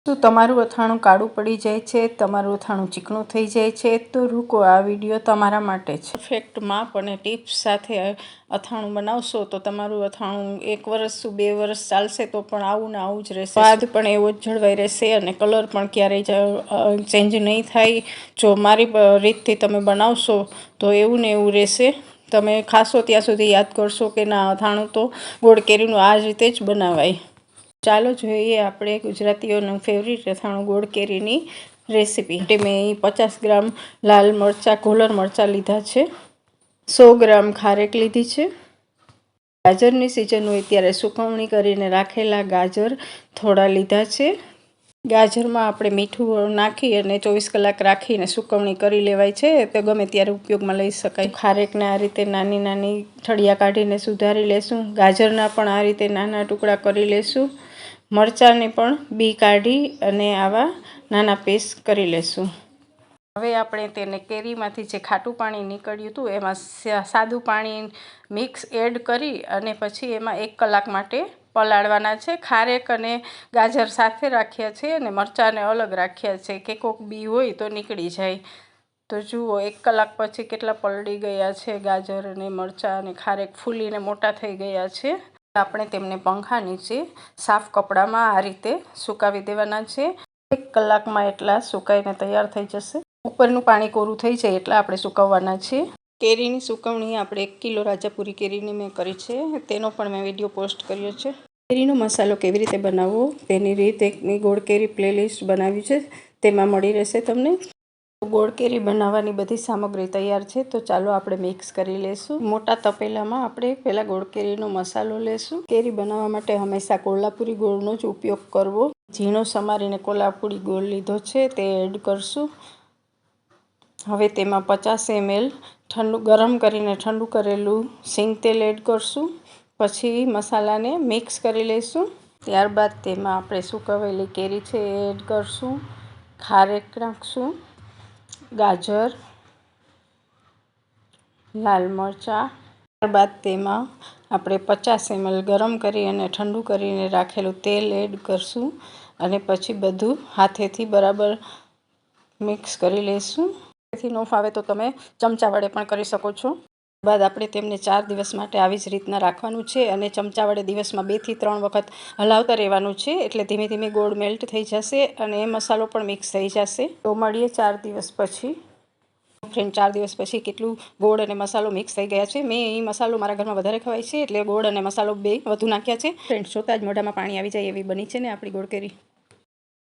તો તમારું અથાણું કાળું પડી જાય છે, તમારું અથાણું ચીકણું થઈ જાય છે, તો રૂકો, આ વિડીયો તમારા માટે છે. પરફેક્ટ માપ અને ટિપ્સ સાથે અથાણું બનાવશો તો તમારું અથાણું 1 વર્ષ 2 વર્ષ ચાલશે તો પણ આવું ને આવું જ રહેશે. સ્વાદ પણ એવો જ જળવાઈ રહેશે અને કલર પણ ક્યારેય ચેન્જ નહીં થાય. જો મારી રીતથી તમે બનાવશો તો એવું ને એવું રહેશે. તમે ખાશો ત્યાં સુધી યાદ કરશો કે ના, અથાણું તો ગોળ કેરીનું આ જ રીતે જ બનાવાય. ચાલો જોઈએ આપણે ગુજરાતીઓનું ફેવરિટ અથાણું ગોળ કેરીની રેસીપી. મેં 50 ગ્રામ લાલ મરચાં, કોલર મરચાં લીધા છે. 100 ગ્રામ ખારેક લીધી છે. ગાજરની સિઝન હોય ત્યારે સુકવણી કરીને રાખેલા ગાજર થોડા લીધા છે. ગાજરમાં આપણે મીઠું નાખી અને 24 કલાક રાખીને સુકવણી કરી લેવાય છે. તો ગમે ત્યારે ઉપયોગમાં લઈ શકાય. ખારેકને આ રીતે નાની નાની ઠળિયા કાઢીને સુધારી લેશું. ગાજરના પણ આ રીતે નાના ટુકડા કરી લેશું. મરચાંને પણ બી કાઢી અને આવા નાના પીસ કરી લેશું. હવે આપણે તેને કેરીમાંથી જે ખાટું પાણી નીકળ્યું હતું એમાં સાદું પાણી મિક્સ એડ કરી અને પછી એમાં 1 કલાક માટે પલાળવાના છે. ખારેક અને ગાજર સાથે રાખ્યા છે અને મરચાંને અલગ રાખ્યા છે કે કોઈક બી હોય તો નીકળી જાય. તો જુઓ 1 કલાક પછી કેટલા પલળી ગયા છે ગાજર અને મરચાં અને ખારેક ફૂલીને મોટા થઈ ગયા છે. આપણે તેમને પંખા નીચે સાફ કપડામાં આ રીતે સુકાવી દેવાના છે. 1 કલાકમાં એટલા સુકાઈને તૈયાર થઈ જશે. ઉપરનું પાણી કોરું થઈ જાય એટલે આપણે સુકવવાના છે. કેરીની સુકવણી આપણે 1 કિલો રાજાપુરી કેરીની મેં કરી છે. તેનો પણ મેં વિડીયો પોસ્ટ કર્યો છે. કેરીનો મસાલો કેવી રીતે બનાવવો તેની રીત એકની ગોળ કેરી પ્લેલિસ્ટ બનાવી છે, તેમાં મળી રહેશે તમને. ગોળ કેરી બનાવવાની બધી સામગ્રી તૈયાર છે. તો ચાલો આપણે મિક્સ કરી લઈશું. મોટા તપેલામાં આપણે પહેલાં ગોળ કેરીનો મસાલો લેશું. કેરી બનાવવા માટે હંમેશા કોલ્હાપુરી ગોળનો જ ઉપયોગ કરવો. ઝીણો સમારીને કોલ્હાપુરી ગોળ લીધો છે તે એડ કરશું. હવે તેમાં 50 ml ગરમ કરીને ઠંડુ કરેલું સિંગ તેલ એડ કરશું. પછી મસાલાને મિક્સ કરી લઈશું. ત્યારબાદ તેમાં આપણે સુકવેલી કેરી છે એ એડ કરશું. ખારેક નાખશું, ગાજર, લાલ મરચાં. ત્યારબાદ તેમાં આપણે 50 ml ગરમ કરી અને ઠંડુ કરીને રાખેલું તેલ એડ કરશું અને પછી બધું હાથેથી બરાબર મિક્સ કરી લઈશું. હાથેથી ન ફાવે તો તમે ચમચા વડે પણ કરી શકો છો. બાદ આપણે તેમને 4 દિવસ માટે આવી જ રીતના રાખવાનું છે અને ચમચા વડે દિવસમાં 2 થી 3 વખત હલાવતા રહેવાનું છે. એટલે ધીમે ધીમે ગોળ મેલ્ટ થઈ જશે અને એ મસાલો પણ મિક્સ થઈ જશે. તો મળીએ 4 દિવસ પછી. ફ્રેન્ડ, 4 દિવસ પછી કેટલું ગોળ અને મસાલો મિક્સ થઈ ગયા છે. મેં એ મસાલો મારા ઘરમાં વધારે ખવાય છે એટલે ગોળ અને મસાલો બે વધુ નાખ્યા છે. ફ્રેન્ડ, જોતાં જ મોઢામાં પાણી આવી જાય એવી બની છે ને આપણી ગોળ કેરી.